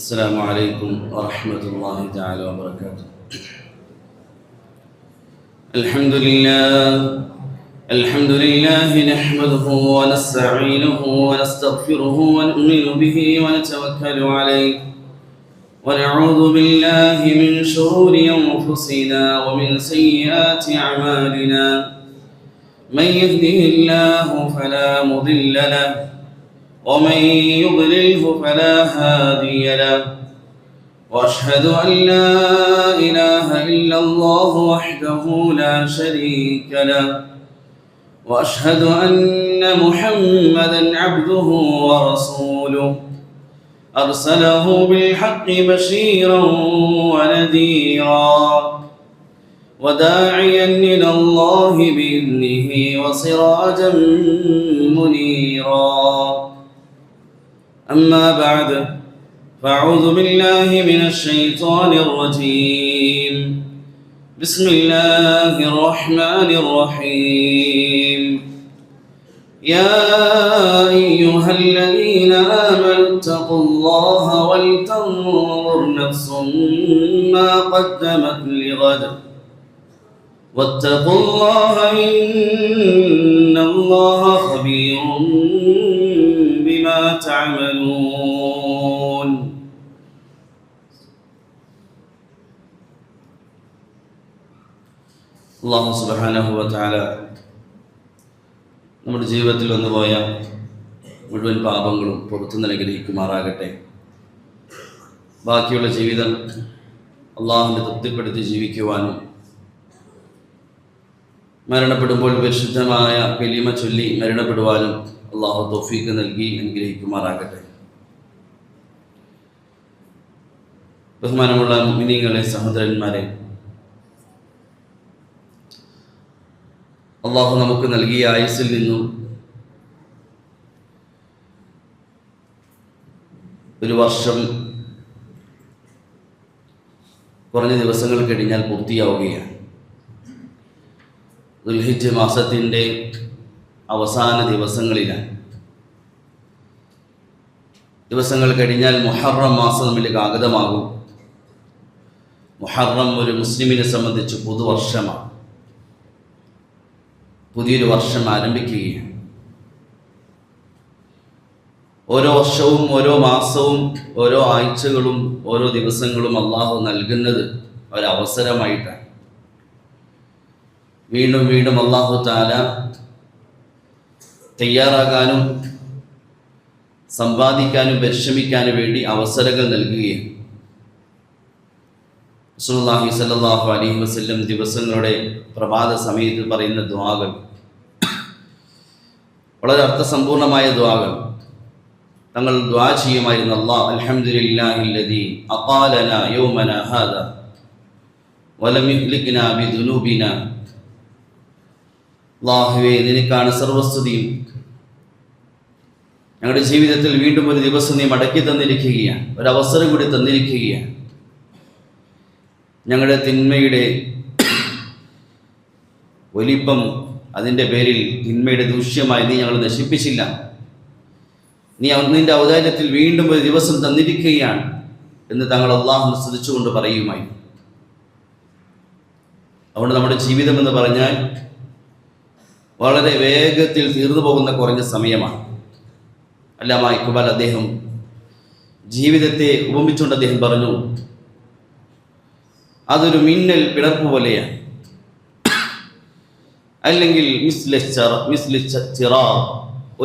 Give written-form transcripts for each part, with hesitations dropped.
السلام عليكم ورحمة الله تعالى وبركاته. الحمد لله نحمده ونستعينه ونستغفره ونؤمن به ونتوكل عليه ونعوذ بالله من شرور أنفسنا ومن سيئات أعمالنا. من يهده الله فلا مضل له ومن يضلله فلا هادي له، واشهد ان لا اله الا الله وحده لا شريك له، واشهد ان محمدا عبده ورسوله ارسله بالحق بشيرا ونذيرا وداعيا الى الله باذنه وسراجا منيرا. أما بعد، فأعوذ بالله من الشيطان الرجيم. بسم الله الرحمن الرحيم. يا أيها الذين آمنوا اتقوا الله ولتنظر نفس ما قدمت لغد واتقوا الله إن الله خبير بما تعملون. അല്ലാഹു സുബ്ഹാനഹു വ തആല നമ്മുടെ ജീവിതത്തിൽ വന്നുപോയ മുഴുവൻ പാപങ്ങളും പുറത്തു അനുഗ്രഹിക്കുമാറാകട്ടെ. ബാക്കിയുള്ള ജീവിതം അള്ളാഹുവിനെ തൃപ്തിപ്പെടുത്തി ജീവിക്കുവാനും മരണപ്പെടുമ്പോൾ പരിശുദ്ധമായ കലിമ ചൊല്ലി മരണപ്പെടുവാനും അള്ളാഹു തൗഫീഖ് നൽകി അനുഗ്രഹിക്കുമാറാകട്ടെ. ബഹുമാനമുള്ള മുഅ്മിനീങ്ങളെ, സഹോദരന്മാരെ, അള്ളാഹു നമുക്ക് നൽകിയ ആയുസ്സിൽ നിന്നും ഒരു വർഷം കുറഞ്ഞ ദിവസങ്ങൾ കഴിഞ്ഞാൽ പൂർത്തിയാവുകയാണ്. ദുൽഹിജ്ജ് മാസത്തിൻ്റെ അവസാന ദിവസങ്ങളിലാണ്. ദിവസങ്ങൾ കഴിഞ്ഞാൽ മുഹറം മാസം നമ്മിലേക്ക് ആഗതമാകും. മുഹറം ഒരു മുസ്ലിമിനെ സംബന്ധിച്ച് പുതുവർഷമാണ്. പുതിയൊരു വർഷം ആരംഭിക്കുകയാണ്. ഓരോ വർഷവും ഓരോ മാസവും ഓരോ ആഴ്ചകളും ഓരോ ദിവസങ്ങളും അള്ളാഹു നൽകുന്നത് ഒരവസരമായിട്ടാണ്. വീണ്ടും വീണ്ടും അള്ളാഹു തആല തയ്യാറാകാനും സമ്പാദിക്കാനും പരിശ്രമിക്കാനും വേണ്ടി അവസരങ്ങൾ നൽകുകയാണ്. റസൂലുള്ളാഹി സ്വല്ലല്ലാഹു അലൈഹി വസല്ലം ദിവസങ്ങളുടെ പ്രഭാത സമയത്ത് പറയുന്ന ദുആകൾ വളരെ അർത്ഥസമ്പൂർണമായ ദുആകൾ. തങ്ങൾ ദുആ ചെയ്യുമായിരുന്നു. അല്ലാഹ് അൽഹംദുലില്ലാഹില്ലദീ അഖാലനാ യൗമനാ ഹാദാ വലം യുഹ്ലിക്നാ ബിദുനൂബിനാ. അല്ലാഹുവേ, നിനക്കാണ് സർവസ്തുതിയും. ഞങ്ങളുടെ ജീവിതത്തിൽ വീണ്ടും ഒരു ദിവസം നീ മടക്കി തന്നിരിക്കുകയാണ്, ഒരവസരം കൂടി തന്നിരിക്കുകയാണ്. ഞങ്ങളുടെ തിന്മയുടെ വലിപ്പം, അതിൻ്റെ പേരിൽ തിന്മയുടെ ദൂഷ്യമായി നീ ഞങ്ങൾ നശിപ്പിച്ചില്ല. നീ നിന്റെ ഔദാര്യത്തിൽ വീണ്ടും ഒരു ദിവസം തന്നിരിക്കുകയാണ് എന്ന് തങ്ങൾ അള്ളാഹുവിനെ സ്തുതിച്ചുകൊണ്ട് പറയുമായി. അതുകൊണ്ട് നമ്മുടെ ജീവിതം എന്ന് പറഞ്ഞാൽ വളരെ വേഗത്തിൽ തീർന്നു പോകുന്ന കുറഞ്ഞ സമയമാണ്. അല്ലാമ ഇഖ്ബാൽ അദ്ദേഹം ജീവിതത്തെ ഉപമിച്ചുകൊണ്ട് അദ്ദേഹം പറഞ്ഞു, അതൊരു മിന്നൽ പിളർപ്പ് പോലെയാണ്, അല്ലെങ്കിൽ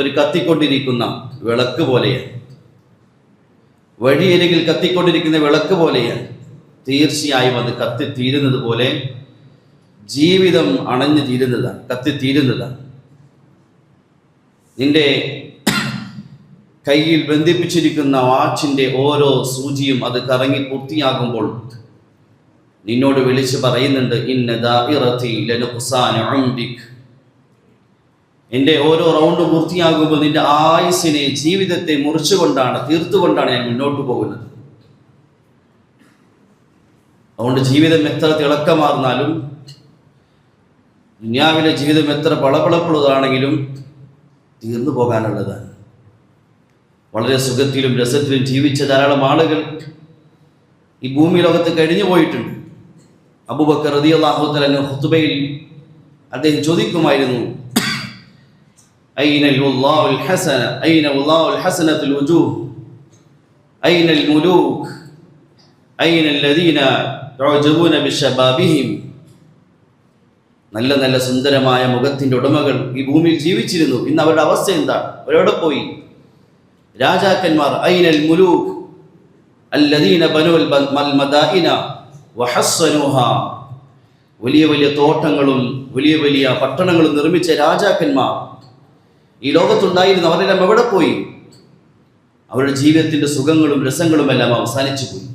ഒരു കത്തിക്കൊണ്ടിരിക്കുന്ന വിളക്ക് പോലെയാണ്. വഴിയരികിൽ കത്തിക്കൊണ്ടിരിക്കുന്ന വിളക്ക് പോലെയാണ്. തീർച്ചയായും അത് കത്തിത്തീരുന്നത് പോലെ ജീവിതം അണഞ്ഞു തീരുന്നതാണ്, കത്തിത്തീരുന്നതാണ്. നിന്റെ കയ്യിൽ ബന്ധിപ്പിച്ചിരിക്കുന്ന വാച്ചിൻ്റെ ഓരോ സൂചിയും അത് കറങ്ങി പൂർത്തിയാകുമ്പോൾ നിന്നോട് വിളിച്ച് പറയുന്നുണ്ട്, ഇന്ന ദാഇറതി ലനുഖ്സാന ഉംരിക്. എൻ്റെ ഓരോ റൗണ്ട് പൂർത്തിയാകുമ്പോൾ നിന്റെ ആയുസ്സിനെ, ജീവിതത്തെ മുറിച്ചുകൊണ്ടാണ്, തീർത്തുകൊണ്ടാണ് ഞാൻ മുന്നോട്ട് പോകുന്നത്. അതുകൊണ്ട് ജീവിതം എത്ര തിളക്കമാർന്നാലും, ദുനിയാവിലെ ജീവിതം എത്ര പളപളപ്പുള്ളതാണെങ്കിലും തീർന്നു പോകാനുള്ളതാണ്. വളരെ സുഖത്തിലും രസത്തിലും ജീവിച്ച ധാരാളം ആളുകൾ ഈ ഭൂമി ലോകത്ത് കഴിഞ്ഞു പോയിട്ടുണ്ട്. അബൂബക്കർ റളിയല്ലാഹു തആല അൻഹു ഖുതുബയിൽ അദ്ദേഹം ചോദിക്കുമായിരുന്നു, അയ്നൽ വല്ലാഹുൽ ഹസന അയ്ന വല്ലാഹുൽ ഹസനത്തുൽ വുജൂഹ് അയ്നൽ മുലൂക് അയ്നൽ ലദീന യുഅജബൂന ബിശബാബിഹിം. നല്ല നല്ല സുന്ദരമായ മുഖത്തിൻ്റെ ഉടമകൾ ഈ ഭൂമിയിൽ ജീവിച്ചിരുന്നു. ഇന്ന് അവരുടെ അവസ്ഥ എന്താണ്? അവരെവിടെ പോയി? രാജാക്കന്മാർ അയ്നൽ മുലൂക് അല്ലദീന ബനുൽ മദായിന വഹസ്സനുഹാ. വലിയ വലിയ തോട്ടങ്ങളും വലിയ വലിയ പട്ടണങ്ങളും നിർമ്മിച്ച രാജാക്കന്മാർ ഈ ലോകത്തുണ്ടായിരുന്നു. അവരെല്ലാം എവിടെ പോയി? അവരുടെ ജീവിതത്തിൻ്റെ സുഖങ്ങളും രസങ്ങളും എല്ലാം അവസാനിച്ചു പോയി.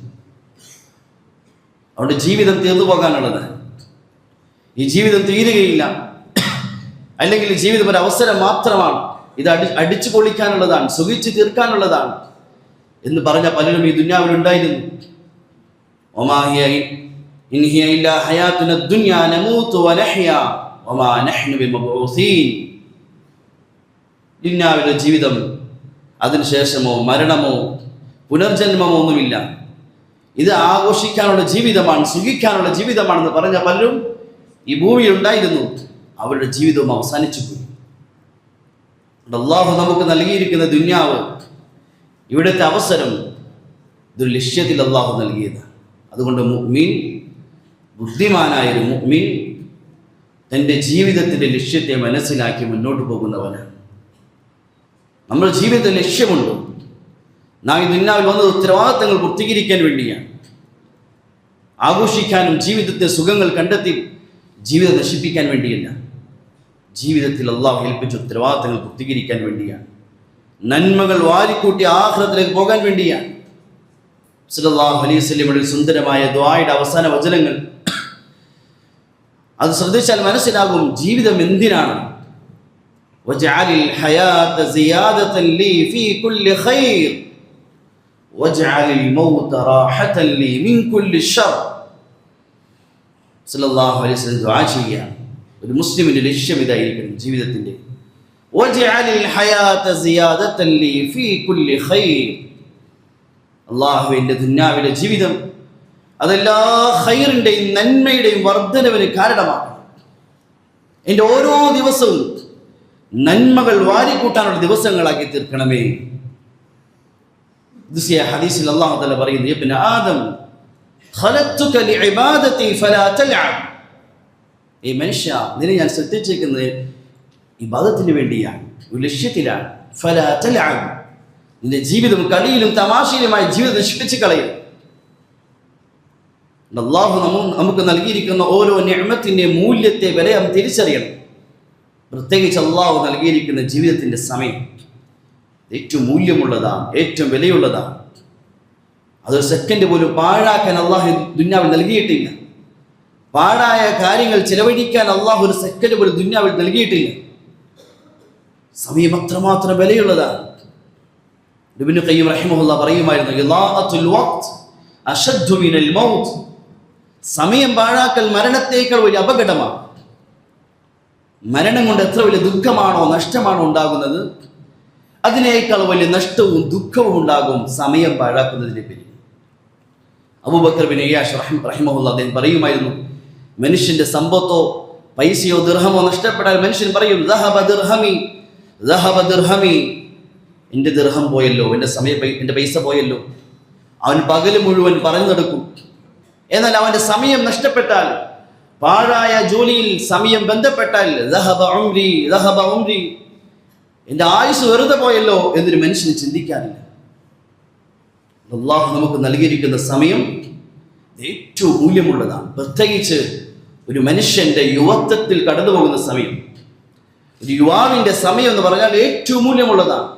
അവരുടെ ജീവിതം തീർന്നു പോകാനുള്ളത്. ഈ ജീവിതം തീരുകയില്ല. അല്ലെങ്കിൽ ഈ ജീവിതം ഒരു അവസരം മാത്രമാണ്. ഇത് അടിച്ചു പൊളിക്കാനുള്ളതാണ്, സുഖിച്ച് തീർക്കാനുള്ളതാണ് എന്ന് പറഞ്ഞ പലരും ഈ ദുനിയാവിൽ ഉണ്ടായിരുന്നു. വമാ ഹിയ ഇൻ ഹിയ ഇല്ലാ ഹയാതുന ദുനിയാ നമൂതു വനഹ്യ വമാ നഹ്നു ബിമബ്ഊസീൻ. ദുനിയാവിലെ ജീവിതം അതിനുശേഷമോ മരണമോ പുനർജന്മമോ ഒന്നുമില്ല. ഇത് ആഘോഷിക്കാനുള്ള ജീവിതമാണ്, സുഖിക്കാനുള്ള ജീവിതമാണെന്ന് പറഞ്ഞ പലരും ഈ ഭൂമിയിൽ ഉണ്ടായിരുന്നു. അവരുടെ ജീവിതവും അവസാനിച്ചു പോയി. അല്ലാഹു നമുക്ക് നൽകിയിരിക്കുന്ന ദുനിയാവ്, ഇവിടുത്തെ അവസരം, ഇതൊരു ലക്ഷ്യത്തിൽ അല്ലാഹു നൽകിയതാണ്. അതുകൊണ്ട് മുഅ്മിൻ, ബുദ്ധിമാനായൊരു മുഅ്മിൻ തൻ്റെ ജീവിതത്തിൻ്റെ ലക്ഷ്യത്തെ മനസ്സിലാക്കി മുന്നോട്ട് പോകുന്നവനാണ്. നമ്മുടെ ജീവിതത്തിൽ ലക്ഷ്യമുണ്ട്. നാം ഈ ദുനിയാവിൽ വന്നത് ഉത്തരവാദിത്തങ്ങൾ പൂർത്തീകരിക്കാൻ വേണ്ടിയാണ്. ആഘോഷിക്കാനും ജീവിതത്തെ സുഖങ്ങൾ കണ്ടെത്തി ജീവിതം നശിപ്പിക്കാൻ വേണ്ടിയല്ല. ജീവിതത്തിൽ അല്ലാഹു ഏൽപ്പിച്ച ഉത്തരവാദിത്തങ്ങൾ പൂർത്തീകരിക്കാൻ വേണ്ടിയാണ്. നന്മകൾ വാരിക്കൂട്ടി ആഖിറത്തിലേക്ക് പോകാൻ വേണ്ടിയാണ്. സല്ലല്ലാഹു അലൈഹി വസല്ലമയുടെ സുന്ദരമായ ദുആയുടെ അവസാന വചനങ്ങൾ അത് ശ്രദ്ധിച്ചാൽ മനസ്സിലാകും ജീവിതം എന്തിനാണ്. വജഅലിൽ ഹയാത സിയാദതൻ ലീ ഫീ കുല്ലി ഖൈർ വജഅലിൽ മൗത റാഹതൻ ലീ മിൻ കുല്ലി ശർ. സല്ലല്ലാഹു അലൈഹി വസല്ലം ദുആ ചെയ്യാൻ ഒരു മുസ്ലിമിന്റെ ലക്ഷ്യം ഇതായിരിക്കണം ജീവിതത്തിന്റെ. വജഅലിൽ ഹയാത സിയാദതൻ ലീ ഫീ കുല്ലി ഖൈർ. അല്ലാഹുവിന്റെ ദുനിയാവിലെ ജീവിതം അതെല്ലാ ഖൈറിന്റെയും നന്മയുടെയും വർധനവിന് കാരണമാണ്. എൻ്റെ ഓരോ ദിവസവും നന്മകൾ വാരിക്കൂട്ടാനുള്ള ദിവസങ്ങളാക്കി തീർക്കണമേ. ഹദീസിൽ അല്ലാഹു തആല പറയുന്നു, ഇബ്ന ആദം ഖലഖ്തുക ലിഇബാദതി ഫലാ തൽഅബ്. ഈ മനുഷ്യ, നിന്നെ ഞാൻ സൃഷ്ടിച്ചിരിക്കുന്നത് ഇബാദത്തിന് വേണ്ടിയാണ്, ഒരു ലക്ഷ്യത്തിലാണ്. ഫലാ തൽഅബ്, നിന്റെ ജീവിതം കളിയിലും തമാശയിലുമായി ജീവിതം നശിപ്പിച്ച് കളയും. അല്ലാഹു നമുക്ക് നൽകിയിരിക്കുന്ന ഓരോ നിഅമത്തിൻ്റെ മൂല്യത്തെ വിലയം തിരിച്ചറിയണം. പ്രത്യേകിച്ച് അല്ലാഹു നൽകിയിരിക്കുന്ന ജീവിതത്തിൻ്റെ സമയം ഏറ്റവും മൂല്യമുള്ളതാണ്, ഏറ്റവും വിലയുള്ളതാണ്. അതൊരു സെക്കൻഡ് പോലും പാഴാക്കാൻ അല്ലാഹു ദുനിയാവിൽ നൽകിയിട്ടില്ല. പാഴായ കാര്യങ്ങൾ ചിലവഴിക്കാൻ അല്ലാഹു ഒരു സെക്കൻഡ് പോലും ദുനിയാവിൽ നൽകിയിട്ടില്ല. സമയം അത്രമാത്രം വിലയുള്ളതാണ്. ഇബ്നു ഖയ്യിം റഹിമഹുല്ലാഹ് പറയുമായിരുന്നു, ഇളാഅത്തുൽ വഖ്ത് അശദ്ദു മിനൽ മൗത്ത്. സമയം പാഴാക്കൽ മരണത്തേക്കാൾ വലിയ അപകടമാണ്. മരണം കൊണ്ട് എത്ര വലിയ ദുഃഖമാണോ നഷ്ടമാണോ ഉണ്ടാകുന്നത്, അതിനേക്കാൾ വലിയ നഷ്ടവും ദുഃഖവും ഉണ്ടാകും സമയം പാഴാക്കുന്നതിനെ പറ്റി. അബൂബക്കർ ബിൻ അയ്യാഷ് റഹിമഹുല്ലാഹ് അദ്ദേഹം പറയുമായിരുന്നു, മനുഷ്യന്റെ സമ്പത്തോ പൈസയോ ദിർഹമോ നഷ്ടപ്പെട്ടാൽ മനുഷ്യൻ പറയും, ദഹബ ദിർഹമി ദഹബ ദിർഹമി, എൻ്റെ ദിർഹം പോയല്ലോ, എൻ്റെ പൈസ പോയല്ലോ. അവൻ പകല് മുഴുവൻ പറഞ്ഞു നടക്കും. എന്നാൽ അവൻ്റെ സമയം നഷ്ടപ്പെട്ടാൽ, പാഴായ ജോലിയിൽ സമയം ബന്ധപ്പെട്ടാൽ, ദഹബ ഉംരി ദഹബ ഉംരി, എൻ്റെ ആയുസ് വെറുതെ പോയല്ലോ എന്നൊരു മനുഷ്യന് ചിന്തിക്കാനില്ല. അല്ലാഹു നമുക്ക് നൽകിയിരിക്കുന്ന സമയം ഏറ്റവും മൂല്യമുള്ളതാണ്. പ്രത്യേകിച്ച് ഒരു മനുഷ്യൻ്റെ യുവത്വത്തിൽ കടന്നു പോകുന്ന സമയം, ഒരു യുവാവിൻ്റെ സമയം എന്ന് പറഞ്ഞാൽ ഏറ്റവും മൂല്യമുള്ളതാണ്,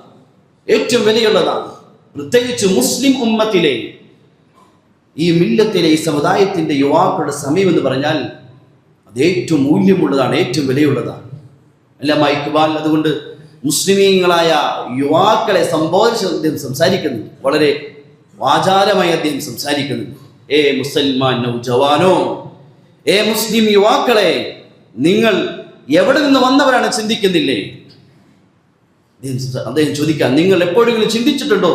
ഏറ്റവും വിലയുള്ളതാണ്. പ്രത്യേകിച്ച് മുസ്ലിം ഉമ്മത്തിലെ, ഈ മില്ലത്തിലെ, ഈ സമുദായത്തിൻ്റെ യുവാക്കളുടെ സമയം എന്ന് പറഞ്ഞാൽ അത് ഏറ്റവും മൂല്യമുള്ളതാണ്, ഏറ്റവും വിലയുള്ളതാണ്. അല്ലാമ ഇഖ്ബാൽ അതുകൊണ്ട് മുസ്ലിമീങ്ങളായ യുവാക്കളെ സംബോധിച്ച് അദ്ദേഹം സംസാരിക്കുന്നു. വളരെ വാചാരമായി അദ്ദേഹം സംസാരിക്കുന്നു. ഏ മുസൽമാൻ നൗജവാനോ, ഏ മുസ്ലിം യുവാക്കളെ, നിങ്ങൾ എവിടെ നിന്ന് വന്നവരാണ് ചിന്തിക്കുന്നില്ലേ? അദ്ദേഹം ചോദിക്കാം, നിങ്ങൾ എപ്പോഴെങ്കിലും ചിന്തിച്ചിട്ടുണ്ടോ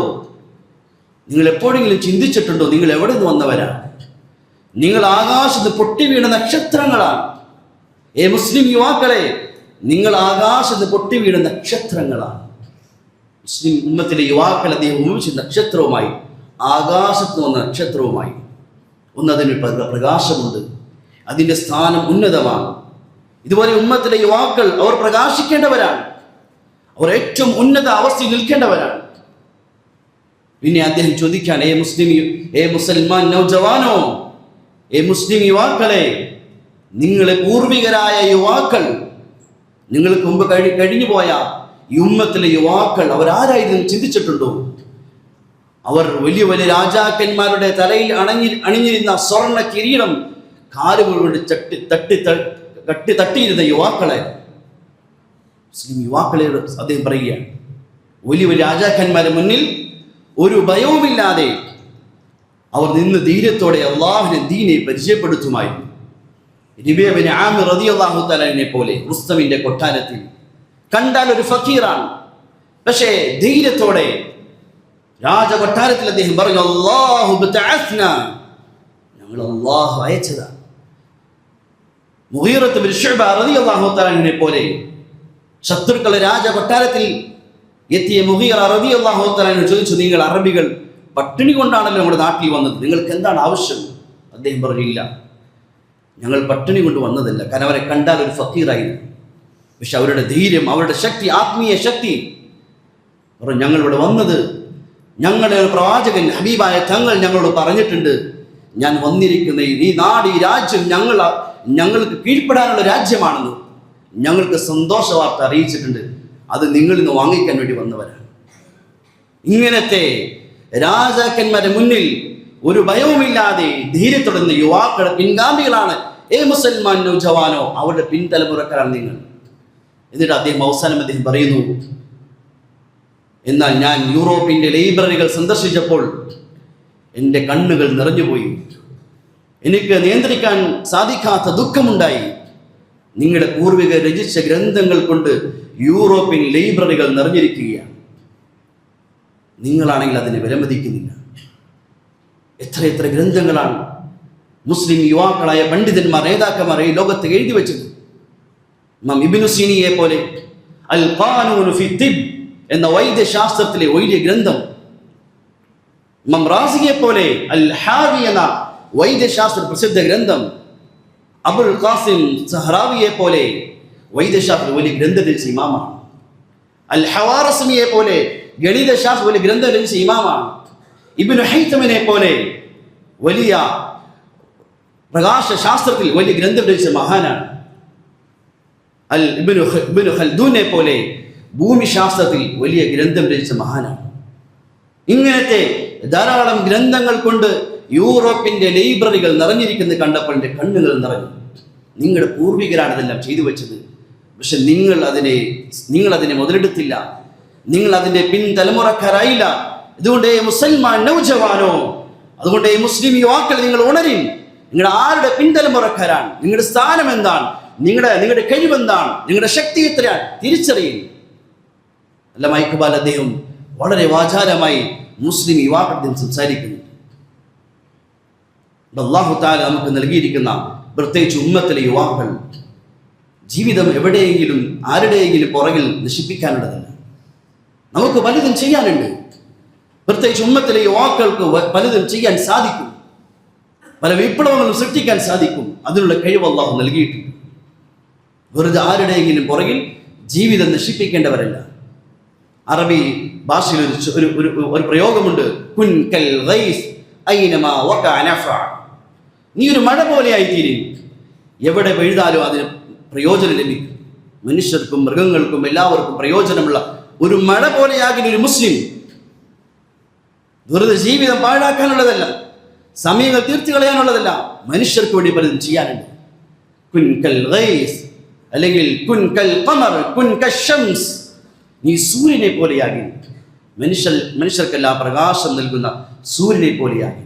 നിങ്ങൾ എവിടെ നിന്ന് വന്നവരാണ്? നിങ്ങൾ ആകാശത്ത് പൊട്ടി വീണ നക്ഷത്രങ്ങളാണ്. മുസ്ലിം യുവാക്കളെ, നിങ്ങൾ ആകാശത്ത് പൊട്ടി വീണ നക്ഷത്രങ്ങളാണ്. മുസ്ലിം ഉമ്മത്തിലെ യുവാക്കൾ അദ്ദേഹം ഉപമിച്ച നക്ഷത്രവുമായി, ആകാശത്ത് വന്ന നക്ഷത്രവുമായി. ഒന്നതിന് പ്രകാശമുണ്ട്, അതിൻ്റെ സ്ഥാനം ഉന്നതമാണ്. ഇതുപോലെ ഉമ്മത്തിലെ യുവാക്കൾ അവർ പ്രകാശിക്കേണ്ടവരാണ്, അവർ ഏറ്റവും ഉന്നത അവസ്ഥയിൽ നിൽക്കേണ്ടവരാണ്. പിന്നെ അദ്ദേഹം ചോദിക്കാണ്, മുസൽമാൻ നൗജവാനോ, മുസ്ലിം യുവാക്കളെ, നിങ്ങളെ പൂർവികരായ യുവാക്കൾ, നിങ്ങൾക്ക് മുമ്പ് കഴിഞ്ഞു പോയ ഈ ഉമ്മത്തിലെ യുവാക്കൾ അവരാരായിരുന്നു ചിന്തിച്ചിട്ടുണ്ടോ? അവർ വലിയ വലിയ രാജാക്കന്മാരുടെ തലയിൽ അണിഞ്ഞിരുന്ന സ്വർണ്ണ കിരീടം കാലുകൾ കൊണ്ട് തട്ടിയിരുന്ന യുവാക്കളെ, മുസ്ലിം യുവാക്കളെ അദ്ദേഹം പറയുകയാണ്. വലിയ വലിയ രാജാക്കന്മാരുടെ മുന്നിൽ ഒരു ഭയവുമില്ലാതെ അവർ നിന്ന് ധീരത്തോടെ അള്ളാഹുവിനെ ദീനെ പരിചയപ്പെടുത്തുമായിരുന്നു. രബീഅ ബിൻ ആമിർ റളിയല്ലാഹു തആലയെ പോലെ റുസ്തമിന്റെ കൊട്ടാരത്തിൽ കണ്ടാൽ ഒരു ഫക്കീറാണ്, പക്ഷേ ധൈര്യത്തോടെ രാജകൊട്ടാരത്തിൽ അദ്ദേഹം പറഞ്ഞു, അല്ലാഹു ബതഅസ്ന, ഞങ്ങൾ അല്ലാഹു അയച്ചതാണ്. മുഗീറത്ത് ബിൻ ശുഅബ റളിയല്ലാഹു തആലയെ പോലെ ശത്രുക്കളെ രാജകൊട്ടാരത്തിൽ എത്തിയ മുഗീറ റളിയല്ലാഹു തആല ചോദിച്ചു, നിങ്ങൾ അറബികൾ പട്ടിണി കൊണ്ടാണല്ലോ നമ്മുടെ നാട്ടിൽ വന്നത്, നിങ്ങൾക്ക് എന്താണ് ആവശ്യം? അദ്ദേഹം പറഞ്ഞില്ല, ഞങ്ങൾ പട്ടിണി കൊണ്ട് വന്നതല്ല, കാരണം അവരെ കണ്ടാൽ ഒരു ഫക്കീറായിരുന്നു. പക്ഷെ അവരുടെ ധൈര്യം, അവരുടെ ശക്തി, ആത്മീയ ശക്തി പറഞ്ഞു, ഞങ്ങളിവിടെ വന്നത് ഞങ്ങളുടെ പ്രവാചകൻ ഹബീബായ തങ്ങൾ ഞങ്ങളോട് പറഞ്ഞിട്ടുണ്ട്, ഞാൻ വന്നിരിക്കുന്ന ഈ നാട്, ഈ രാജ്യം ഞങ്ങൾക്ക് കീഴ്പ്പെടാനുള്ള രാജ്യമാണെന്ന് ഞങ്ങൾക്ക് സന്തോഷ വാർത്ത അറിയിച്ചിട്ടുണ്ട്. അത് നിങ്ങളിൽ നിന്ന് വാങ്ങിക്കാൻ വേണ്ടി വന്നവരാണ്. ഇങ്ങനത്തെ രാജാക്കന്മാരുടെ മുന്നിൽ ഒരു ഭയവുമില്ലാതെ ധീരത്തോടുന്ന യുവാക്കളുടെ പിൻഗാമികളാണ് മുസൽമാൻ നൗജവാനോ, അവരുടെ പിൻതലമുറക്കാരാണ് നിങ്ങൾ. എന്നിട്ട് അവസാനം അദ്ദേഹം പറയുന്നു, എന്നാൽ ഞാൻ യൂറോപ്പിൻ്റെ ലൈബ്രറികൾ സന്ദർശിച്ചപ്പോൾ എൻ്റെ കണ്ണുകൾ നിറഞ്ഞുപോയി, എനിക്ക് നിയന്ത്രിക്കാൻ സാധിക്കാത്ത ദുഃഖമുണ്ടായി. നിങ്ങളുടെ പൂർവികർ രചിച്ച ഗ്രന്ഥങ്ങൾ കൊണ്ട് യൂറോപ്യൻ ലൈബ്രറികൾ നിറഞ്ഞിരിക്കുകയാണ്, നിങ്ങളാണെങ്കിൽ അതിനെ വിലമതിക്കുന്നില്ല. എത്ര ഗ്രന്ഥങ്ങളാണ് മുസ്ലിം യുവാക്കളായ പണ്ഡിതന്മാർ, നേതാക്കന്മാർ ഈ ലോകത്ത് എഴുതി വെച്ചത്. ഇമാം ഇബ്നു സീനിയെ പോലെ അൽ ഖാനൂൻ ഫി തിബ് എന്ന വൈദ്യശാസ്ത്രത്തിലെ വലിയ ഗ്രന്ഥം, ഇമാം റാസിയെ പോലെ അൽ ഹാവി എന്ന വൈദ്യശാസ്ത്ര പ്രസിദ്ധ ഗ്രന്ഥം, അബുൽ ഖാസിം സഹ്റാവിയെ പോലെ വൈദ്യശാസ്ത്ര വലിയ ഗ്രന്ഥം രചിച്ച ഇമാമാണ്, അൽ ഹവാറസ്മിയെ പോലെ ഗണിതശാസ്ത്ര വലിയ ഗ്രന്ഥം രചിച്ച ഇമാമാണ്, ഇബ്നു ഹൈതമിനെ പോലെ വലിയ പ്രകാശശാസ്ത്രത്തിൽ വലിയ ഗ്രന്ഥം രചിച്ച മഹാനാണ്, ഇബ്നു ഖൽദൂനെ പോലെ ഭൂമിശാസ്ത്രത്തിൽ വലിയ ഗ്രന്ഥം രചിച്ച മഹാനാണ്. ഇങ്ങനത്തെ ധാരാളം ഗ്രന്ഥങ്ങൾ കൊണ്ട് യൂറോപ്പിന്റെ ലൈബ്രറികൾ നിറഞ്ഞിരിക്കുന്നത് കണ്ടപ്പോൾ എൻ്റെ കണ്ണുകൾ നിറഞ്ഞു. നിങ്ങളുടെ പൂർവികരാണ് ഇതെല്ലാം ചെയ്തു വെച്ചത്, പക്ഷെ നിങ്ങൾ അതിനെ മുതലെടുത്തില്ല, നിങ്ങൾ അതിൻ്റെ പിൻതലമുറക്കാരായില്ല. അതുകൊണ്ട് മുസൽമാൻ നൗജവാനോ, അതുകൊണ്ട് മുസ്ലിം യുവാക്കൾ, നിങ്ങൾ ഉണരിൻ. നിങ്ങൾ ആരുടെ പിൻതലമുറക്കാരാണ്, നിങ്ങളുടെ സ്ഥാനം എന്താണ്, നിങ്ങളുടെ കഴിവെന്താണ്, നിങ്ങളുടെ ശക്തി എത്രയാണ് തിരിച്ചറിയും. അല്ലാമ ഇഖ്ബാൽ അദ്ദേഹം വളരെ വാചാലമായി മുസ്ലിം യുവാക്കളുടെ സംസാരിക്കുന്നു. അല്ലാഹു തആല നമുക്ക് നൽകിയിരിക്കുന്ന പ്രത്യേകിച്ച് ഉമ്മത്തിലെ യുവാക്കൾ ജീവിതം എവിടെയെങ്കിലും ആരുടെയെങ്കിലും പുറകിൽ നശിപ്പിക്കാനുള്ളതല്ല. നമുക്ക് പലതും ചെയ്യാനുണ്ട്. പ്രത്യേകിച്ച് ഉമ്മത്തിലെ യുവാക്കൾക്ക് പലതും ചെയ്യാൻ സാധിക്കും, പല വിപ്ലവങ്ങളും സൃഷ്ടിക്കാൻ സാധിക്കും. അതിനുള്ള കഴിവ് അല്ലാഹു നൽകിയിട്ടുണ്ട്. വെറുതെ ആരുടെയെങ്കിലും പുറകിൽ ജീവിതം നശിപ്പിക്കേണ്ടവരല്ല. അറബി ഭാഷയിൽ ഒരു പ്രയോഗമുണ്ട്, കുൻ കൽ ഗൈസ് ഐനമാ വഖഅ നഫഅ. നീ ഒരു മഴ പോലെയായി തീരും, എവിടെ പെയ്താലും അതിന് പ്രയോജനം ലഭിക്കും. മനുഷ്യർക്കും മൃഗങ്ങൾക്കും എല്ലാവർക്കും പ്രയോജനമുള്ള ഒരു മഴ പോലെയാകുന്ന ഒരു മുസ്ലിം. വെറുതെ ജീവിതം പാഴാക്കാനുള്ളതല്ല, സമയങ്ങൾ തീർത്തു കളയാനുള്ളതല്ല, മനുഷ്യർക്ക് വേണ്ടി പലതും ചെയ്യാനുണ്ട്. കുൻ കൽ ഗൈസ് അല്ലെങ്കിൽ കുൻ കൽ ഖമർ കുൻ കശംസ്. നീ സൂര്യനെ പോലെയാകി, മനുഷ്യർക്കെല്ലാം പ്രകാശം നൽകുന്ന സൂര്യനെ പോലെയാകി.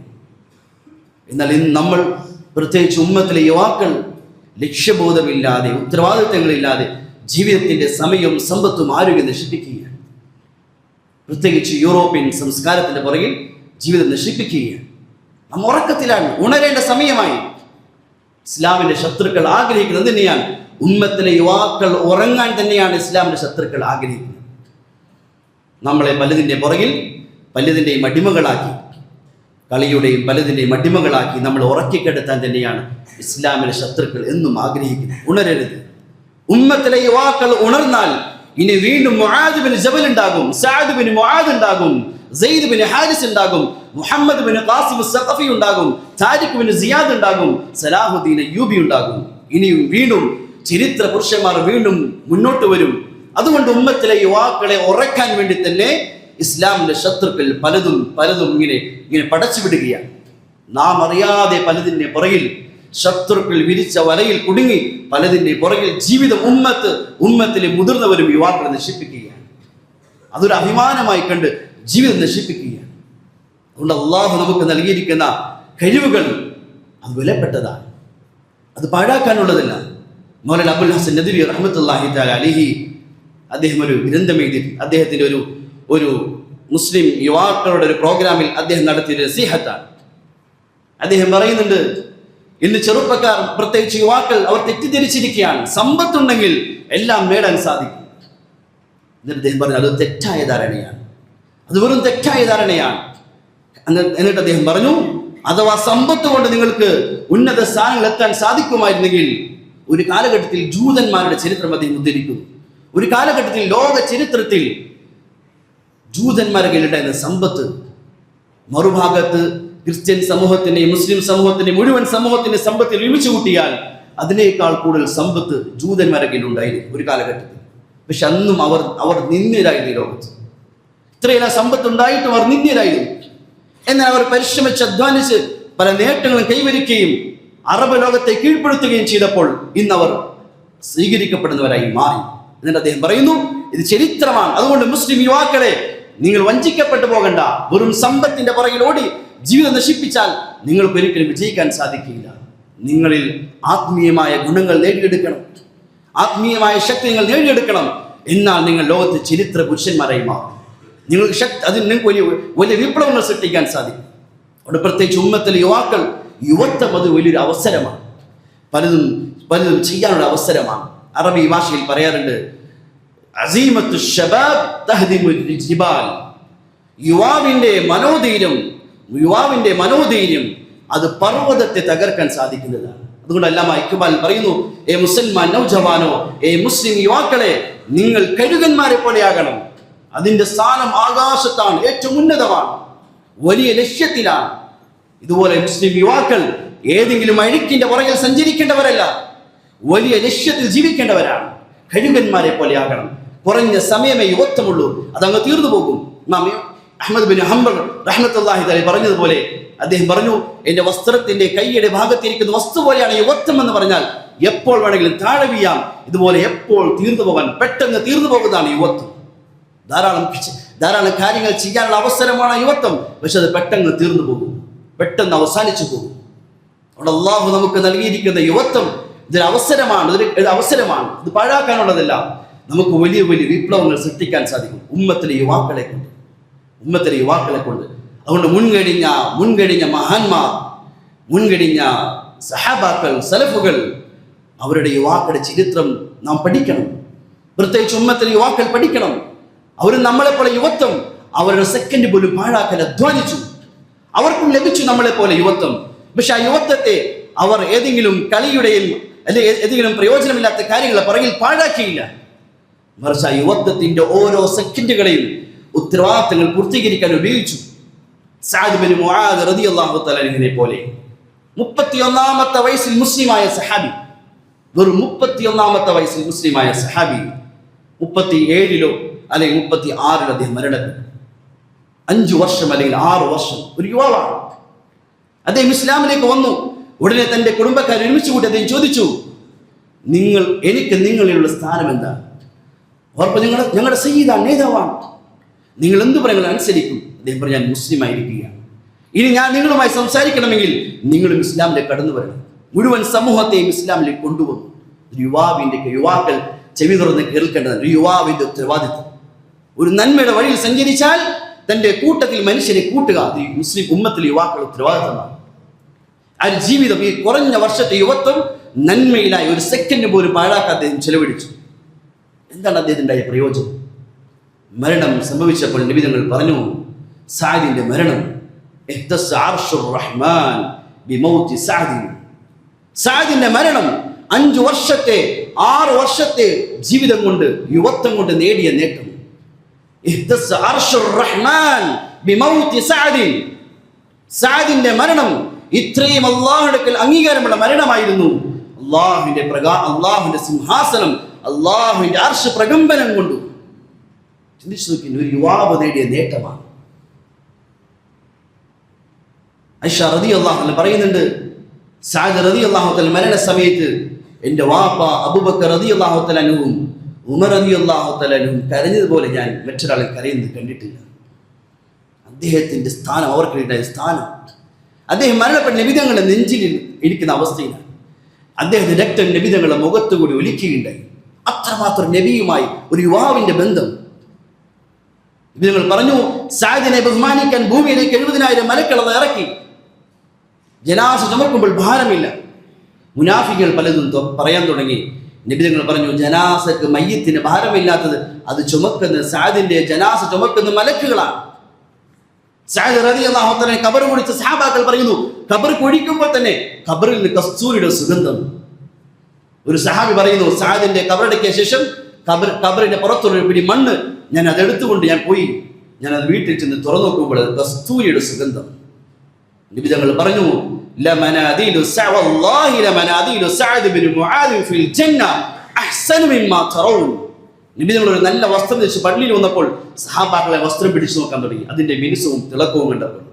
എന്നാൽ ഇന്ന് നമ്മൾ പ്രത്യേകിച്ച് ഉമ്മത്തിലെ യുവാക്കൾ ലക്ഷ്യബോധമില്ലാതെ, ഉത്തരവാദിത്തങ്ങളില്ലാതെ ജീവിതത്തിൻ്റെ സമയവും സമ്പത്തും ആരോഗ്യം നശിപ്പിക്കുകയാണ്. പ്രത്യേകിച്ച് യൂറോപ്യൻ സംസ്കാരത്തിന്റെ പുറകിൽ ജീവിതം നശിപ്പിക്കുകയാണ്. നാം ഉറക്കത്തിലാണ്, ഉണരേണ്ട സമയമായി. ഇസ്ലാമിന്റെ ശത്രുക്കൾ ആഗ്രഹിക്കുന്നത് തന്നെയാണ്, ഉമ്മത്തിലെ യുവാക്കൾ ഉറങ്ങാൻ തന്നെയാണ് ഇസ്ലാമിന്റെ ശത്രുക്കൾ ആഗ്രഹിക്കുന്നത്. നമ്മളെ പലതിൻ്റെ പുറകിൽ പലതിൻ്റെയും അടിമകളാക്കി, കളിയുടെയും പലതിൻ്റെയും അടിമകളാക്കി നമ്മൾ ഉറക്കിക്കെടുത്താൻ തന്നെയാണ് ഇസ്ലാമിലെ ശത്രുക്കൾ എന്നും ആഗ്രഹിക്കുന്നത്. ഉണരരുത്. ഉമ്മത്തിലെ യുവാക്കൾ ഉണർന്നാൽ ഇനി വീണ്ടും മുആദ് ബിൻ ജബൽ ഉണ്ടാകും, സഅദ് ബിൻ മുആദ് ഉണ്ടാകും, സെയ്ദ് ബിൻ ഹാരിസ് ഉണ്ടാകും, മുഹമ്മദ് ബിൻ ഖാസിം സഖഫി ഉണ്ടാകും, താരിഖ് ബിൻ സിയാദ് ഉണ്ടാകും, സലാഹുദ്ദീൻ അയ്യൂബി ഉണ്ടാകും. ഇനിയും വീണ്ടും ചരിത്ര പുരുഷന്മാർ വീണ്ടും മുന്നോട്ട് വരും. അതുകൊണ്ട് ഉമ്മത്തിലെ യുവാക്കളെ ഉറക്കാൻ വേണ്ടി തന്നെ ഇസ്ലാമിന്റെ ശത്രുക്കൾ പലതും ഇങ്ങനെ പടച്ചു വിടുകയാണ്. നാം അറിയാതെ പലതിൻ്റെ പുറകിൽ ശത്രുക്കൾ വിരിച്ച വലയിൽ കുടുങ്ങി പലതിൻ്റെ പുറകിൽ ജീവിതം ഉമ്മത്തിലെ മുതിർന്നവരും യുവാക്കളെ നശിപ്പിക്കുകയാണ്. അതൊരു അഭിമാനമായി കണ്ട് ജീവിതം നശിപ്പിക്കുകയാണ്. അതുകൊണ്ട് അള്ളാഹു നമുക്ക് നൽകിയിരിക്കുന്ന കഴിവുകൾ അത് വിലപ്പെട്ടതാണ്, അത് പാഴാക്കാനുള്ളതല്ല. മൗലാന അബുൽ ഹസൻ നദ്വി റഹ്മത്തുള്ളാഹി തആല അലൈഹി അദ്ദേഹം ഒരു ഗ്രന്ഥം എഴുതി. അദ്ദേഹത്തിൻ്റെ ഒരു മുസ്ലിം യുവാക്കളുടെ ഒരു പ്രോഗ്രാമിൽ അദ്ദേഹം നടത്തിയ നസീഹത്താണ്. അദ്ദേഹം പറയുന്നുണ്ട്, ഇന്ന് ചെറുപ്പക്കാർ പ്രത്യേകിച്ച് യുവാക്കൾ അവർ തെറ്റിദ്ധരിച്ചിരിക്കുകയാണ്, സമ്പത്തുണ്ടെങ്കിൽ എല്ലാം നേടാൻ സാധിക്കും. എന്നിട്ട് അദ്ദേഹം പറഞ്ഞു അത് തെറ്റായ ധാരണയാണ്, അത് വെറും തെറ്റായ ധാരണയാണ്. എന്നിട്ട് അദ്ദേഹം പറഞ്ഞു, അഥവാ സമ്പത്ത് കൊണ്ട് നിങ്ങൾക്ക് ഉന്നത സ്ഥാനങ്ങളിൽ എത്താൻ സാധിക്കുമായിരുന്നെങ്കിൽ ഒരു കാലഘട്ടത്തിൽ ജൂതന്മാരുടെ ചരിത്രം അദ്ദേഹം ഉദ്ധരിക്കുന്നു. ഒരു കാലഘട്ടത്തിൽ ലോക ചരിത്രത്തിൽ ജൂതന്മാരുടെ കയ്യിലുണ്ടായിരുന്ന സമ്പത്ത് മറുഭാഗത്ത് ക്രിസ്ത്യൻ സമൂഹത്തിന്റെയും മുസ്ലിം സമൂഹത്തിന്റെയും മുഴുവൻ സമൂഹത്തിന്റെ സമ്പത്ത് ഒരുമിച്ച് കൂട്ടിയാൽ അതിനേക്കാൾ കൂടുതൽ സമ്പത്ത് ജൂതന്മാരുടെ കയ്യിൽ ഉണ്ടായിരുന്നു ഒരു കാലഘട്ടത്തിൽ. പക്ഷെ അന്നും അവർ നിന്ദ്യരായിരുന്നു. ഈ ലോകത്ത് ഇത്രയെല്ലാം സമ്പത്ത് ഉണ്ടായിട്ടും അവർ നിന്ദ്യരായിരുന്നു. എന്നാൽ അവർ പരിശ്രമിച്ച് അധ്വാനിച്ച് പല നേട്ടങ്ങളും കൈവരിക്കുകയും അറബ് ലോകത്തെ കീഴ്പ്പെടുത്തുകയും ചെയ്തപ്പോൾ ഇന്ന് അവർ സ്വീകരിക്കപ്പെടുന്നവരായി മാറി. എന്നിട്ട് അദ്ദേഹം പറയുന്നു, ഇത് ചരിത്രമാണ്. അതുകൊണ്ട് മുസ്ലിം യുവാക്കളെ, നിങ്ങൾ വഞ്ചിക്കപ്പെട്ടു പോകണ്ട. വെറും സമ്പത്തിന്റെ പുറകിൽ ഓടി ജീവിതം നശിപ്പിച്ചാൽ നിങ്ങൾക്ക് ഒരിക്കലും വിജയിക്കാൻ സാധിക്കില്ല. നിങ്ങളിൽ ആത്മീയമായ ഗുണങ്ങൾ നേടിയെടുക്കണം, ആത്മീയമായ ശക്തി നിങ്ങൾ നേടിയെടുക്കണം. എന്നാൽ നിങ്ങൾ ലോകത്ത് ചരിത്ര പുരുഷന്മാരായി മാറും. നിങ്ങൾക്ക് അതിന് നിങ്ങൾക്ക് വലിയ വിപ്ലവങ്ങൾ സൃഷ്ടിക്കാൻ സാധിക്കും. അവിടെ പ്രത്യേകിച്ച് ഉമ്മത്തിലെ യുവത്വം അത് വലിയൊരു അവസരമാണ്. പലതും ചെയ്യാനുള്ള അവസരമാണ്. അറബി ഭാഷയിൽ പറയാറുണ്ട്, അസീമത്തു ശബാബ് തഹ്ദിമുൽ ജിബാൽ. യുവാവിന്റെ മനോധൈര്യം അത് പർവ്വതത്തെ തകർക്കാൻ സാധിക്കുന്നതാണ്. അതുകൊണ്ട് അല്ലാമ ഇഖ്ബാൽ പറയുന്നു, ഏ മുസൽമാൻ നൗജവാനോ, ഏ മുസ്ലിം യുവാക്കളെ, നിങ്ങൾ കഴുകന്മാരെ പോലെയാകണം. അതിന്റെ സ്ഥാനം ആകാശത്താണ്, ഏറ്റവും ഉന്നതമാണ്, വലിയ ലക്ഷ്യത്തിലാണ്. ഇതുപോലെ മുസ്ലിം യുവാക്കൾ ഏതെങ്കിലും അഴുക്കിന്റെ പുറകിൽ സഞ്ചരിക്കേണ്ടവരല്ല, വലിയ ലക്ഷ്യത്തിൽ ജീവിക്കേണ്ടവരാണ്. കഴുകന്മാരെ പോലെയാകണം. കുറഞ്ഞ സമയമേ യുവത്വമുള്ളൂ, അതങ്ങ് തീർന്നു പോകും. അഹ്മദ് ബിൻ ഹംബൽ റഹ്മത്തുള്ളാഹി തആല പറഞ്ഞതുപോലെ അദ്ദേഹം പറഞ്ഞു, എന്റെ വസ്ത്രത്തിന്റെ കൈയുടെ ഭാഗത്തിരിക്കുന്ന വസ്തു പോലെയാണ് യുവത്വം എന്ന് പറഞ്ഞാൽ എപ്പോൾ വേണമെങ്കിലും താഴെ വീഴാം. ഇതുപോലെ എപ്പോൾ പെട്ടെന്ന് തീർന്നു പോകുന്നതാണ് യുവത്വം. ധാരാളം കാര്യങ്ങൾ ചെയ്യാനുള്ള അവസരമാണ് യുവത്വം. പക്ഷെ അത് പെട്ടെന്ന് തീർന്നു പോകും, പെട്ടെന്ന് അവസാനിച്ചു പോകും. അവിടെ അള്ളാഹു നമുക്ക് നൽകിയിരിക്കുന്ന യുവത്വം ഇതൊരു അവസരമാണ്, ഇത് പാഴാക്കാനുള്ളതല്ല. നമുക്ക് വലിയ വലിയ വിപ്ലവങ്ങൾ സൃഷ്ടിക്കാൻ സാധിക്കും ഉമ്മത്തിലെ യുവാക്കളെ കൊണ്ട്. അതുകൊണ്ട് മുൻകഴിഞ്ഞ മഹാന്മാർ, മുൻകഴിഞ്ഞ സഹാബാക്കൾ, സലഫുകൾ, അവരുടെ യുവാക്കളുടെ ചരിത്രം നാം പഠിക്കണം. പ്രത്യേകിച്ച് ഉമ്മത്തിലെ യുവാക്കൾ പഠിക്കണം. അവർ നമ്മളെപ്പോലെ യുവത്വം അവരുടെ സെക്കൻഡ് പോലും പാഴാക്കാൻ അധ്വാനിച്ചു. അവർക്കും ലഭിച്ചു നമ്മളെപ്പോലെ യുവത്വം. പക്ഷെ ആ യുവത്വത്തെ അവർ ഏതെങ്കിലും കളിയുടെയും അല്ലെങ്കിൽ ഏതെങ്കിലും പ്രയോജനമില്ലാത്ത കാര്യങ്ങളെ പുറകിൽ പാഴാക്കിയില്ല. മറിച്ച് ആ യുവത്വത്തിന്റെ ഓരോ സെക്കൻഡുകളെയും ഉത്തരവാദിത്തങ്ങൾ പൂർത്തീകരിക്കാൻ ഉപയോഗിച്ചു. സഅദ് ബിൻ മുആദ് റളിയല്ലാഹു തആല അൻഹുവിനെ പോലെ 31-ാമത്തെ വയസ്സിൽ മുസ്ലിമായ സഹാബി, വെറും 31-ാമത്തെ വയസ്സിൽ മുസ്ലിമായ സഹാബി 37-ലോ അല്ലെങ്കിൽ 36-ലോ അദ്ദേഹം മരണപ്പെട്ടു. 5 വർഷം അല്ലെങ്കിൽ 6 വർഷം ഒരു യുവാവാണ്. അദ്ദേഹം ഇസ്ലാമിലേക്ക് വന്നു. ഉടനെ തന്റെ കുടുംബക്കാർ ഒരുമിച്ച് കൂട്ടി അദ്ദേഹം ചോദിച്ചു, എനിക്ക് നിങ്ങളിലുള്ള സ്ഥാനം എന്താണ്? അവർ ഞങ്ങളുടെ സയ്യിദാണ്, നേതാവാണ്, നിങ്ങൾ എന്ത് പറയുന്നത് അനുസരിക്കും. അദ്ദേഹം പറഞ്ഞു, ഞാൻ മുസ്ലിം ആയിരിക്കുകയാണ്. ഇനി ഞാൻ നിങ്ങളുമായി സംസാരിക്കണമെങ്കിൽ നിങ്ങളും ഇസ്ലാമിലേക്ക് കടന്നു വരണം. മുഴുവൻ സമൂഹത്തെയും ഇസ്ലാമിലേക്ക് കൊണ്ടുവന്നു. യുവാക്കൾ ചെവി തുറന്ന് കേൾക്കേണ്ടതാണ്. ഒരു യുവാവിന്റെ ഉത്തരവാദിത്വം. ഒരു നന്മയുടെ വഴിയിൽ സഞ്ചരിച്ചാൽ തൻ്റെ കൂട്ടത്തിൽ മനുഷ്യരെ കൂട്ടുക അത് മുസ്ലിം ഉമ്മത്തിലെ യുവാക്കൾ ഉത്തരവാദിത്തമാണ്. ആ ജീവിതം, ഈ കുറഞ്ഞ വർഷത്തെ യുവത്വം നന്മയിലായി ഒരു സെക്കൻഡ് പോലും പാഴാക്കാൻ അദ്ദേഹം ചെലവഴിച്ചു. എന്താണ് അദ്ദേഹത്തിൻ്റെ പ്രയോജനം? മരണം സംഭവിച്ചപ്പോൾ നബി തങ്ങൾ പറഞ്ഞു, സഅദിന്റെ മരണം, സഅദിന്റെ മരണം 5 വർഷത്തെ 6 വർഷത്തെ ജീവിതം കൊണ്ട്, യുവത്വം കൊണ്ട് നേടിയ നേട്ടം. സഅദിന്റെ മരണം ഇത്രയും അല്ലാഹുവിന്റെ അംഗീകാരമുള്ള മരണമായിരുന്നു. അല്ലാഹുവിന്റെ സിംഹാസനം, അല്ലാഹുവിന്റെ അർശ് പ്രകമ്പനം കൊണ്ടു. ചിന്തിച്ചു നോക്കി, ഒരു യുവാവ് നേടിയ നേട്ടമാണ്. ഐഷ റളിയല്ലാഹു അൻഹ പറയുന്നുണ്ട്, സഅദ് റളിയല്ലാഹു അൻഹു മരണ സമയത്ത് എൻ്റെ വാപ്പ അബൂബക്കർ റളിയല്ലാഹു അൻഹുവും ഉമർ റളിയല്ലാഹു അൻഹുവും കരഞ്ഞതുപോലെ ഞാൻ മറ്റൊരാളെ കരയുന്നത് കണ്ടിട്ടില്ല. അദ്ദേഹത്തിൻ്റെ സ്ഥാനം, അവർക്കുണ്ടായ സ്ഥാനം, അദ്ദേഹം മരണപ്പെട്ട നബി തങ്ങളുടെ നെഞ്ചിൽ ഇരിക്കുന്ന അവസ്ഥയിലാണ്. അദ്ദേഹത്തിന്റെ രക്തം നബി തങ്ങളുടെ മുഖത്തുകൂടി ഒലിക്കുകയുണ്ടായി. അത്രമാത്രം നബിയുമായി ഒരു യുവാവിന്റെ ബന്ധം. നബി തങ്ങൾ പറഞ്ഞു, സഅദിനെ ബഹുമാനിക്കാൻ ഭൂമിയിലേക്ക് 70,000 മലക്കുകളെ ഇറക്കി. ജനാസ ചുമക്കുമ്പോൾ ഭാരമില്ല. മുനാഫികൾ പലതും പറയാൻ തുടങ്ങി. നബി തങ്ങൾ പറഞ്ഞു, ജനാസക്ക് മയ്യത്തിന് ഭാരമില്ലാത്തത് അത് ചുമക്കുന്ന സഅദിന്റെ ജനാസ ചുമക്കുന്ന മലക്കുകളാണ്. സഅദ് റളിയല്ലാഹു അൻഹു ഖബർ കുഴിച്ച സഹാബാക്കൾ പറയുന്നു, ഖബർ കുഴിക്കുമ്പോൾ തന്നെ ഖബറിൽ നിന്ന് കസ്തൂരിയുടെ സുഗന്ധം. ഒരു സഹാബി പറയുന്നു, സഅദിന്റെ ഖബറടക്കിയ ശേഷം ഖബറിന്റെ പുറത്തുള്ള പിടി മണ്ണ് ഞാൻ അതെടുത്തുകൊണ്ട് ഞാൻ അത് വീട്ടിൽ ചെന്ന് തുറന്നു നോക്കുമ്പോൾ അത് കസ്തൂരിയുടെ സുഗന്ധം. നബി തങ്ങൾ പറഞ്ഞു, ലമനാദീലു സഅവല്ലാഹി ലമനാദീലു സഅദ് ബിൻ മുആദ് ഫിൽ ജന്ന അഹ്സനു മിമ്മാ തറൗൻ. നബി തങ്ങൾ ഒരു നല്ല വസ്ത്രം ധരിച്ച് പള്ളിയിൽ വന്നപ്പോൾ സഹാബാക്കളെ വസ്ത്രം പിടിച്ചു നോക്കാൻ തുടങ്ങി. അതിന്റെ മിനുസവും തിളക്കവും കണ്ടപ്പോൾ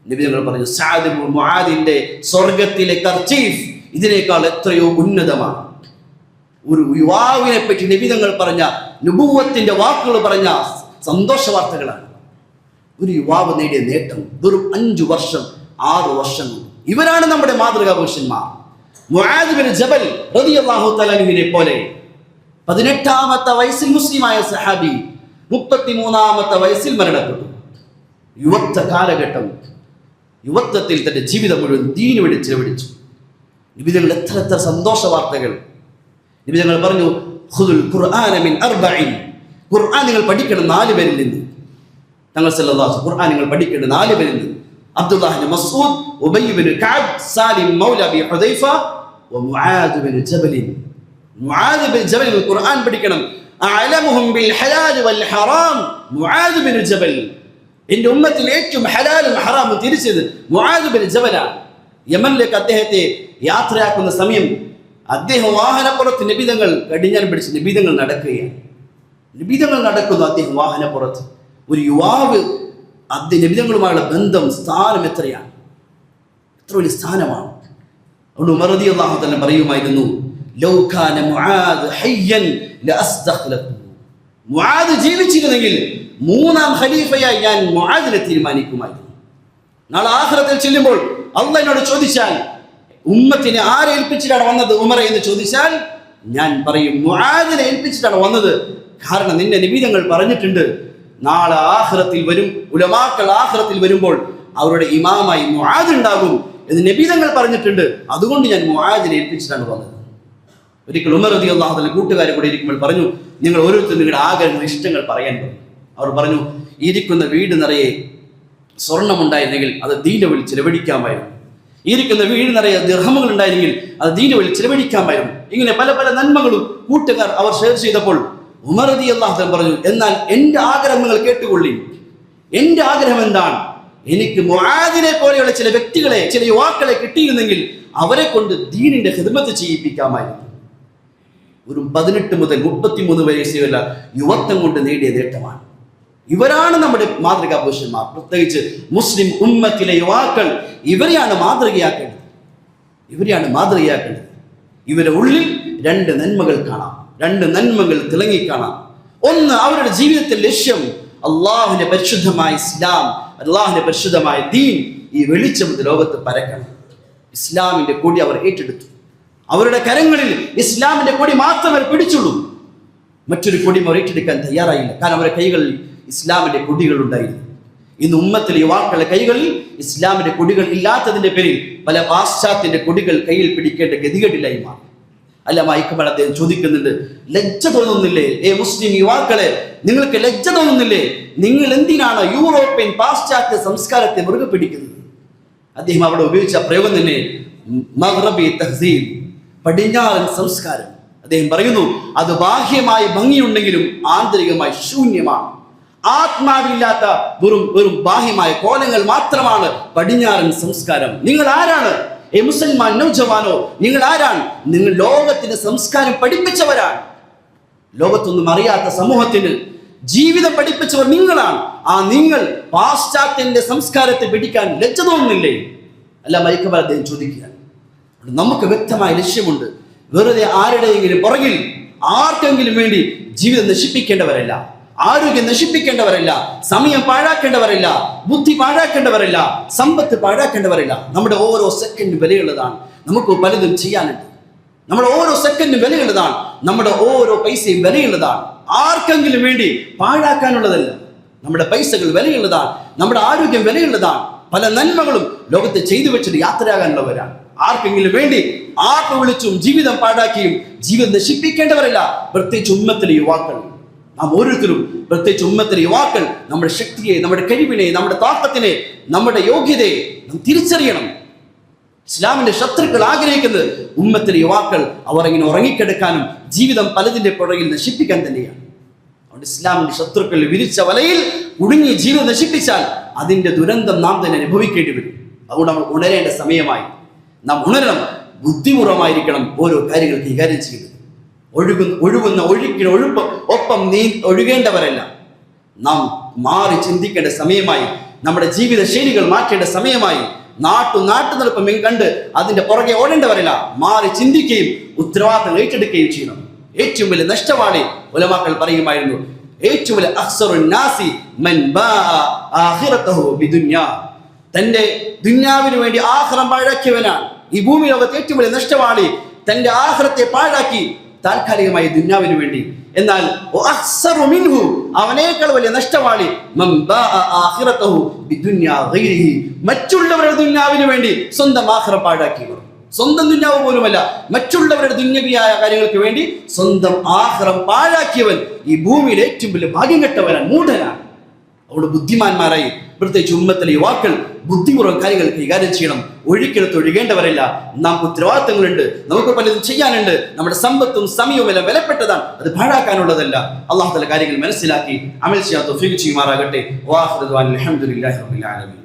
നബി തങ്ങൾ പറഞ്ഞു, സഅദ് ബിൻ മുആദിന്റെ സ്വർഗ്ഗത്തിലെ കർച്ചീഫ് ഇതിനേക്കാൾ എത്രയോ ഉന്നതമാണ്. ഒരു യുവാവിനെ പറ്റി നബി തങ്ങൾ പറഞ്ഞ നുബുവത്തിന്റെ വാക്കുകൾ പറഞ്ഞ സന്തോഷ വാർത്തകളാണ്. ഒരു യുവാവ് നേടിയ നേട്ടം വെറും 5 വർഷം 6 വർഷം. ഇവരാണ് നമ്മുടെ മാതൃകാ പുരുഷന്മാർ. മുആദ് ബിൻ ജബൽ റളിയല്ലാഹു തആല അൻഹുവിനെ പോലെ 18-ാമത്തെ വയസ്സിൽ മുസ്ലിമായ സഹാബി 33-ാമത്തെ വയസ്സിൽ മരണപ്പെട്ടു. യുവത്വ കാലഘട്ടം, യുവത്വത്തിൽ തന്റെ ജീവിതം മുഴുവൻ ദീനു വേണ്ടി ചെലവഴിച്ചു. നബി തങ്ങൾ എത്ര സന്തോഷ വാർത്തകൾ. നബി തങ്ങൾ പറഞ്ഞു, ഖുദുൽ ഖുർആന മിൻ 40. ഖുർആൻ നിങ്ങൾ പഠിക്കണം 4 പേരിൽ നിന്ന്. തങ്ങൾ സല്ലല്ലാഹു അലൈഹി വസല്ലം ഖുർആൻ നിങ്ങൾ പഠിക്കണം 4 പേരിൽ നിന്ന്. അബ്ദുല്ലാഹ് ഇബ്നു മസ്ഊദ്, ഉബയ്യ് ഇബ്നു കഅബ്, സാലിം മൗല അബി ഹുദൈഫ വ മുആദ് ഇബ്നു ജബൽ. മുആദ് ഇബ്നു ജബൽ ഖുർആൻ പഠിക്കണം. അഅലമുഹും ബിൽ ഹലാൽ വൽ ഹറാം മുആദ് ഇബ്നു ജബൽ. എൻ്റെ ഉമ്മത്തിൽ ഏറ്റവും ഹലാലും ഹറാമും തിരിച്ചത് മുആദ് ഇബ്നു ജബലാണ്. യമനിലേക്ക് അദ്ദേഹത്തെ യാത്രയാക്കുന്ന സമയം അദ്ദേഹം വാഹനപ്പുറത്ത് നബിതങ്ങൾ കടിഞ്ഞാൻ പിടിച്ച് നബിതങ്ങൾ നടക്കുകയാണ്. നബിതങ്ങൾ നടക്കുന്നു, അദ്ദേഹം വാഹനപ്പുറത്ത്. ഒരു യുവാവ് നബിതങ്ങളുമായുള്ള ബന്ധം, സ്ഥാനം എത്രയാണ്, എത്ര വലിയ സ്ഥാനമാണ്. അതുകൊണ്ട് ഉമർ റളിയല്ലാഹു അൻഹു പറയുമായിരുന്നു, ലൗ കാന മുആദ് ഹയ്യൻ ലഅസ്തഖ്ലഫു. മുആദ് ജീവിച്ചിരുന്നെങ്കിൽ 3-ാം ഖലീഫയായി ഞാൻ മുആദിനെ തീരുമാനിക്കുമായിരുന്നു. നാളെ ആഖിറത്തിൽ ചെല്ലുമ്പോൾ അല്ലാഹ് എന്നോട് ചോദിച്ചാൽ ഉമ്മത്തിനെ ആരെ ഏൽപ്പിച്ചിട്ടാണ് വന്നത് ഉമറെ എന്ന് ചോദിച്ചാൽ ഞാൻ പറയും, മുആദിനെ ഏൽപ്പിച്ചിട്ടാണ് വന്നത്. കാരണം നിന്റെ നബിതങ്ങൾ പറഞ്ഞിട്ടുണ്ട്, നാളെ ആഖിറത്തിൽ വരും ഉലമാക്കൾ ആഖിറത്തിൽ വരുമ്പോൾ അവരുടെ ഇമാമായി മുആദ് ഉണ്ടാകും എന്ന് നബിതങ്ങൾ പറഞ്ഞിട്ടുണ്ട്. അതുകൊണ്ട് ഞാൻ മുആദിനെ ഏൽപ്പിച്ചിട്ടാണ് വന്നത്. ഒരിക്കൽ ഉമർ റളിയല്ലാഹു അൻഹു കൂട്ടുകാരെ കൂടെ ഇരിക്കുമ്പോൾ പറഞ്ഞു, നിങ്ങൾ ഓരോരുത്തരും നിങ്ങളുടെ ആഗ്രഹങ്ങൾ, ഇഷ്ടങ്ങൾ പറയാൻ പറഞ്ഞു. അവർ പറഞ്ഞു, ഇരിക്കുന്ന വീട് നിറയെ സ്വർണ്ണമുണ്ടായിരുന്നെങ്കിൽ അത് ദീനിന്റെ വഴിയിൽ ചിലവഴിക്കാമായിരുന്നു. ഇരിക്കുന്ന വീട് നിറയെ ദിർഹമുകൾ ഉണ്ടായിരുന്നെങ്കിൽ അത് ദീനിന്റെ വഴിയിൽ ചിലവഴിക്കാമായിരുന്നു. ഇങ്ങനെ പല പല നന്മകളും കൂട്ടുകാർ അവർ ഷെയർ ചെയ്തപ്പോൾ ഉമർ റളിയല്ലാഹു അൻഹു പറഞ്ഞു, എന്നാൽ എൻ്റെ ആഗ്രഹങ്ങൾ കേട്ടുകൊള്ളി. എൻ്റെ ആഗ്രഹം എന്താണ്? എനിക്ക് മുആദിനെ പോലെയുള്ള ചില വ്യക്തികളെ, ചില യുവാക്കളെ കിട്ടിയിരുന്നെങ്കിൽ അവരെ കൊണ്ട് ദീനിന്റെ ഖിദ്മത്ത് ചെയ്യിപ്പിക്കാമായിരുന്നു. ഒരു 18 മുതൽ 33 വയസ്സുള്ള യുവത്വം കൊണ്ട് നേടിയ നേട്ടമാണ്. ഇവരാണ് നമ്മുടെ മാതൃകാ പുരുഷന്മാർ. പ്രത്യേകിച്ച് മുസ്ലിം ഉമ്മത്തിലെ യുവാക്കൾ ഇവരെയാണ് മാതൃകയാക്കേണ്ടത്. ഇവരുടെ ഉള്ളിൽ 2 നന്മകൾ കാണാം, 2 നന്മകൾ തിളങ്ങിക്കാണാം. ഒന്ന്, അവരുടെ ജീവിതത്തിൽ ലക്ഷ്യം അള്ളാഹുവിന്റെ പരിശുദ്ധമായ ഇസ്ലാം, അള്ളാഹുവിന്റെ പരിശുദ്ധമായ ദീൻ ഈ വെളിച്ചം ലോകത്ത് പരക്കണം. ഇസ്ലാമിന്റെ കൊടി അവർ ഏറ്റെടുത്തു. അവരുടെ കരങ്ങളിൽ ഇസ്ലാമിന്റെ കൊടി മാത്രമേ പിടിച്ചുള്ളൂ. മറ്റൊരു കൊടി ഏറ്റെടുക്കാൻ തയ്യാറായില്ല. കാരണം അവരുടെ കൈകളിൽ ഇസ്ലാമിന്റെ കൊടികൾ ഉണ്ടായിരുന്നു. ഇന്ന് ഉമ്മത്തിലെ യുവാക്കളുടെ കൈകളിൽ ഇസ്ലാമിന്റെ കൊടികൾ ഇല്ലാത്തതിന്റെ പേരിൽ പല പാശ്ചാത്യന്റെ കൊടികൾ കയ്യിൽ പിടിക്കേണ്ട ഗതികേടില്ലായി മാറി. അല്ലാമ ഇക്ബാൽ അദ്ദേഹം ചോദിക്കുന്നുണ്ട്, ലജ്ജ തോന്നുന്നില്ലേ മുസ്ലിം യുവാക്കളെ, നിങ്ങൾക്ക് ലജ്ജ തോന്നുന്നില്ലേ? നിങ്ങൾ എന്തിനാണ് യൂറോപ്യൻ പാശ്ചാത്യ സംസ്കാരത്തെ മുറുകെ പിടിക്കുന്നത്? അദ്ദേഹം അവിടെ ഉപയോഗിച്ച പ്രയോഗം തന്നെ മഗ്റബി തഹ്സീബ്, പടിഞ്ഞാറൻ സംസ്കാരം. അദ്ദേഹം പറയുന്നു, അത് ബാഹ്യമായി ഭംഗിയുണ്ടെങ്കിലും ആന്തരികമായി ശൂന്യമാണ്. ആത്മാവില്ലാത്ത വെറും ബാഹ്യമായ കോലങ്ങൾ മാത്രമാണ് പടിഞ്ഞാറൻ സംസ്കാരം. നിങ്ങൾ ആരാണ് മുസൽമാൻ നൗജവാനോ? നിങ്ങൾ ആരാണ്? നിങ്ങൾ ലോകത്തിന്റെ സംസ്കാരം പഠിപ്പിച്ചവരാണ്. ലോകത്തൊന്നും അറിയാത്ത സമൂഹത്തിന് ജീവിതം പഠിപ്പിച്ചവർ നിങ്ങളാണ്. ആ നിങ്ങൾ പാശ്ചാത്യന്റെ സംസ്കാരത്തെ പിടിക്കാൻ ലജ്ജ തോന്നുന്നില്ലേ? അല്ല, മൈക്കബാൽ അദ്ദേഹം ചോദിക്കുകയാണ്. നമുക്ക് വ്യക്തമായ ലക്ഷ്യമുണ്ട്. വെറുതെ ആരുടെയെങ്കിലും പുറകിൽ ആർക്കെങ്കിലും വേണ്ടി ജീവിതം നശിപ്പിക്കേണ്ടവരല്ല, ആരോഗ്യം നശിപ്പിക്കേണ്ടവരല്ല, സമയം പാഴാക്കേണ്ടവരല്ല, ബുദ്ധി പാഴാക്കേണ്ടവരല്ല, സമ്പത്ത് പാഴാക്കേണ്ടവരല്ല. നമ്മുടെ ഓരോ സെക്കൻഡും വിലയുള്ളതാണ്. നമുക്ക് പലതും ചെയ്യാനുണ്ട്. നമ്മുടെ ഓരോ സെക്കൻഡും വിലയുള്ളതാണ്. നമ്മുടെ ഓരോ പൈസയും വിലയുള്ളതാണ്. ആർക്കെങ്കിലും വേണ്ടി പാഴാക്കാനുള്ളതല്ല. നമ്മുടെ പൈസകൾ വിലയുള്ളതാണ്. നമ്മുടെ ആരോഗ്യം വിലയുള്ളതാണ്. പല നന്മകളും ലോകത്തെ ചെയ്തു വെച്ചിട്ട് യാത്രയാകാനുള്ളവരാണ്. ആർക്കെങ്കിലും വേണ്ടി ആർപ്പ് വിളിച്ചും ജീവിതം പാഴാക്കിയും ജീവിതം നശിപ്പിക്കേണ്ടവരല്ല. പ്രത്യേകിച്ച് ഉമ്മത്തിലെ യുവാക്കൾ, നാം ഓരോരുത്തരും, പ്രത്യേകിച്ച് ഉമ്മത്തിലെ യുവാക്കൾ നമ്മുടെ ശക്തിയെ, നമ്മുടെ കഴിവിനെ, നമ്മുടെ താക്കത്തിനെ, നമ്മുടെ യോഗ്യതയെ നാം തിരിച്ചറിയണം. ഇസ്ലാമിന്റെ ശത്രുക്കൾ ആഗ്രഹിക്കുന്നത് ഉമ്മത്തിലെ യുവാക്കൾ അവർ ഇങ്ങനെ ഉറങ്ങിക്കിടക്കാനും ജീവിതം പലതിന്റെ പുറകിൽ നശിപ്പിക്കാൻ തന്നെയാണ്. അതുകൊണ്ട് ഇസ്ലാമിന്റെ ശത്രുക്കൾ വിരിച്ച വലയിൽ കുടുങ്ങി ജീവിതം നശിപ്പിച്ചാൽ അതിന്റെ ദുരന്തം നാം തന്നെ അനുഭവിക്കേണ്ടി വരും. അതുകൊണ്ട് നമ്മൾ ഉണരേണ്ട സമയമായി. നാം ഉണരണം. ബുദ്ധിപൂർവമായിരിക്കണം ഓരോ കാര്യങ്ങൾ കൈകാര്യം ചെയ്യുന്നത്. ഒഴുകുന്ന ഒഴുക്കിന് ഒപ്പം ഒഴുകേണ്ടവരല്ല. നാം മാറി ചിന്തിക്കേണ്ട സമയമായി. നമ്മുടെ ജീവിത ശൈലികൾ മാറ്റേണ്ട സമയമായി. നാട്ടു നടപ്പം കണ്ട് അതിന്റെ പുറകെ ഓടേണ്ടവരല്ല. മാറി ചിന്തിക്കുകയും ഉത്തരവാദിത്തം ഏറ്റെടുക്കുകയും ചെയ്യണം. ഏറ്റവും വലിയ നഷ്ടവാളി ഉലമാക്കൾ പറയുമായിരുന്നു, ഏറ്റവും വലിയ അഖ്സറുൻ നാസി മൻ ബാഅ ആഖിറതഹു ബിദുനിയ, തന്റെ ദുനിയാവിന് വേണ്ടി ആഖിറം പാഴാക്കിയവനാണ്. ഈ ഭൂമി ലോകത്തെ ഏറ്റവും വലിയ നഷ്ടവാളി തന്റെ ആഖിറത്തെ പാഴാക്കി താൽക്കാലികമായി ദുനിയാവിന് വേണ്ടി. എന്നാൽ അവനേക്കാൾ വലിയ നഷ്ടവാളി മറ്റുള്ളവരുടെ ദുനിയാവിന് വേണ്ടി സ്വന്തം ആഖിറം പാഴാക്കിയവർ. സ്വന്തം ദുനിയാവ് പോലുമല്ല, മറ്റുള്ളവരുടെ ദുന്യവിയായ കാര്യങ്ങൾക്ക് വേണ്ടി സ്വന്തം ആഖിറം പാഴാക്കിയവൻ ഈ ഭൂമിയിൽ ഏറ്റവും വലിയ ഭാഗ്യം കെട്ടവനാണ്, മൂഢനാണ്. അവിടെ ബുദ്ധിമാന്മാരായി പ്രത്യേകിച്ച് ഉമ്മത്തിലെ യുവാക്കൾ ബുദ്ധിപൂർവ്വം കാര്യങ്ങൾ കൈകാര്യം ചെയ്യണം. ഒഴുക്കിടത്ത് ഒഴുകേണ്ടവരല്ല. നമുക്ക് ഉത്തരവാദിത്തങ്ങളുണ്ട്, നമുക്ക് പലതും ചെയ്യാനുണ്ട്. നമ്മുടെ സമ്പത്തും സമയവും എല്ലാം വിലപ്പെട്ടതാണ്, അത് പാഴാക്കാനുള്ളതല്ല. അല്ലാഹു തആല കാര്യങ്ങൾ മനസ്സിലാക്കി അമൽ ചെയ്യാൻ തൗഫീഖ് ചെയ്യുമാറാകട്ടെ. വആഖിറു ദഅ്വാനാ അൽഹംദുലില്ലാഹി റബ്ബിൽ ആലമീൻ.